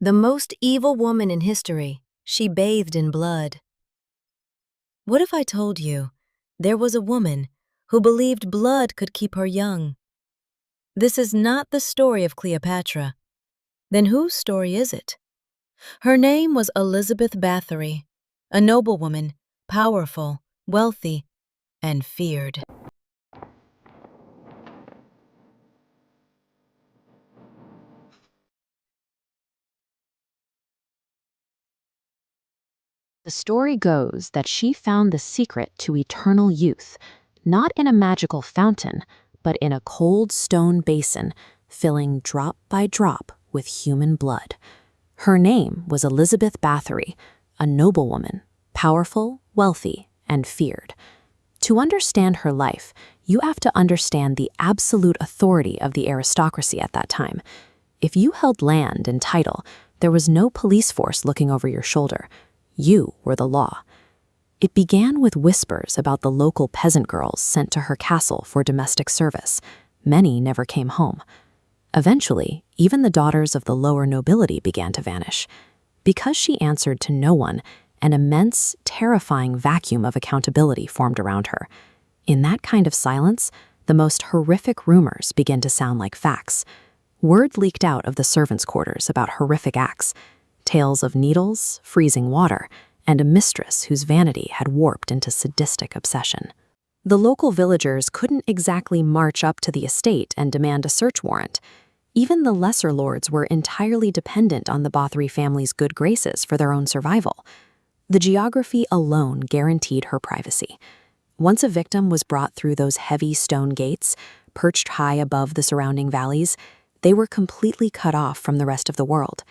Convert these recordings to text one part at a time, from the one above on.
The most evil woman in history, she bathed in blood. What if I told you there was a woman who believed blood could keep her young? This is not the story of Cleopatra. Then whose story is it? Her name was Elizabeth Báthory, a noblewoman, powerful, wealthy, and feared. The story goes that she found the secret to eternal youth, not in a magical fountain, but in a cold stone basin, filling drop by drop with human blood. Her name was Elizabeth Báthory, a noblewoman, powerful, wealthy, and feared. To understand her life, you have to understand the absolute authority of the aristocracy at that time. If you held land and title, there was no police force looking over your shoulder. You were the law. It began with whispers about the local peasant girls sent to her castle for domestic service. Many never came home. Eventually, even the daughters of the lower nobility began to vanish. Because she answered to no one, an immense, terrifying vacuum of accountability formed around her. In that kind of silence, the most horrific rumors began to sound like facts. Word leaked out of the servants' quarters about horrific acts. Tales of needles, freezing water, and a mistress whose vanity had warped into sadistic obsession. The local villagers couldn't exactly march up to the estate and demand a search warrant. Even the lesser lords were entirely dependent on the Báthory family's good graces for their own survival. The geography alone guaranteed her privacy. Once a victim was brought through those heavy stone gates, perched high above the surrounding valleys, they were completely cut off from the rest of the world.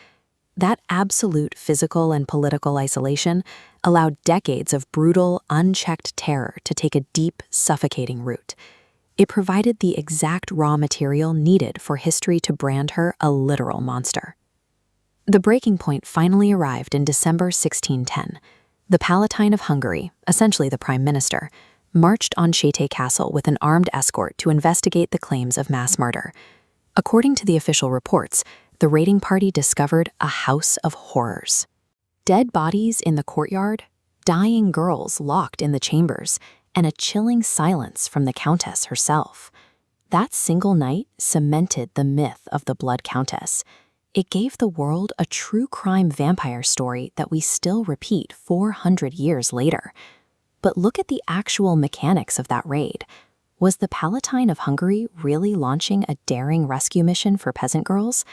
That absolute physical and political isolation allowed decades of brutal, unchecked terror to take a deep, suffocating root. It provided the exact raw material needed for history to brand her a literal monster. The breaking point finally arrived in December 1610. The Palatine of Hungary, essentially the prime minister, marched on Székely Castle with an armed escort to investigate the claims of mass murder. According to the official reports, the raiding party discovered a house of horrors. Dead bodies in the courtyard, dying girls locked in the chambers, and a chilling silence from the countess herself. That single night cemented the myth of the Blood Countess. It gave the world a true crime vampire story that we still repeat 400 years later. But look at the actual mechanics of that raid. Was the Palatine of Hungary really launching a daring rescue mission for peasant girls?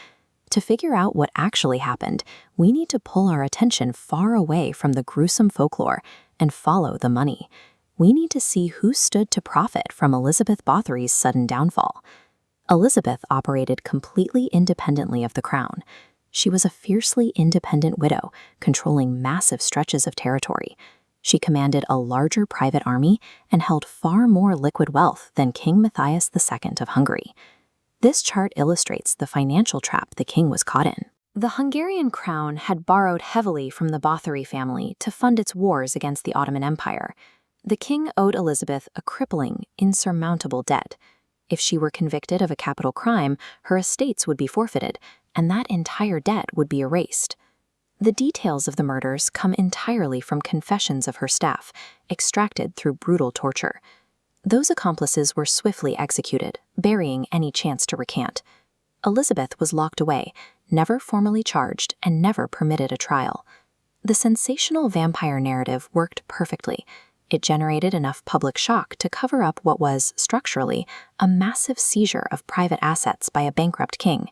To figure out what actually happened, we need to pull our attention far away from the gruesome folklore and follow the money. We need to see who stood to profit from Elizabeth Báthory's sudden downfall. Elizabeth operated completely independently of the crown. She was a fiercely independent widow, controlling massive stretches of territory. She commanded a larger private army and held far more liquid wealth than King Matthias II of Hungary. This chart illustrates the financial trap the king was caught in. The Hungarian crown had borrowed heavily from the Báthory family to fund its wars against the Ottoman Empire. The king owed Elizabeth a crippling, insurmountable debt. If she were convicted of a capital crime, her estates would be forfeited, and that entire debt would be erased. The details of the murders come entirely from confessions of her staff, extracted through brutal torture. Those accomplices were swiftly executed, burying any chance to recant. Elizabeth was locked away, never formally charged, and never permitted a trial. The sensational vampire narrative worked perfectly. It generated enough public shock to cover up what was, structurally, a massive seizure of private assets by a bankrupt king.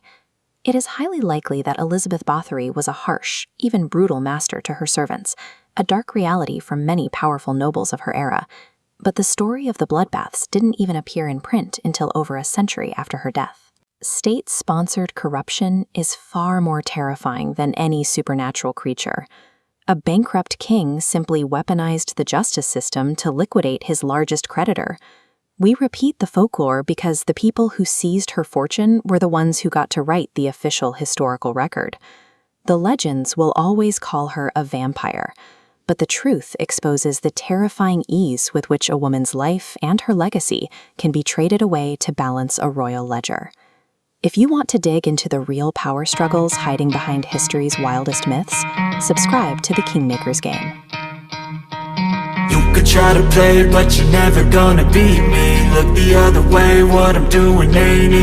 It is highly likely that Elizabeth Báthory was a harsh, even brutal master to her servants, a dark reality for many powerful nobles of her era. But the story of the bloodbaths didn't even appear in print until over a century after her death. State-sponsored corruption is far more terrifying than any supernatural creature. A bankrupt king simply weaponized the justice system to liquidate his largest creditor. We repeat the folklore because the people who seized her fortune were the ones who got to write the official historical record. The legends will always call her a vampire, but the truth exposes the terrifying ease with which a woman's life and her legacy can be traded away to balance a royal ledger. If you want to dig into the real power struggles hiding behind history's wildest myths, subscribe to the Kingmakers game. You could try to play it, but you're never gonna beat me. Look the other way, what I'm doing ain't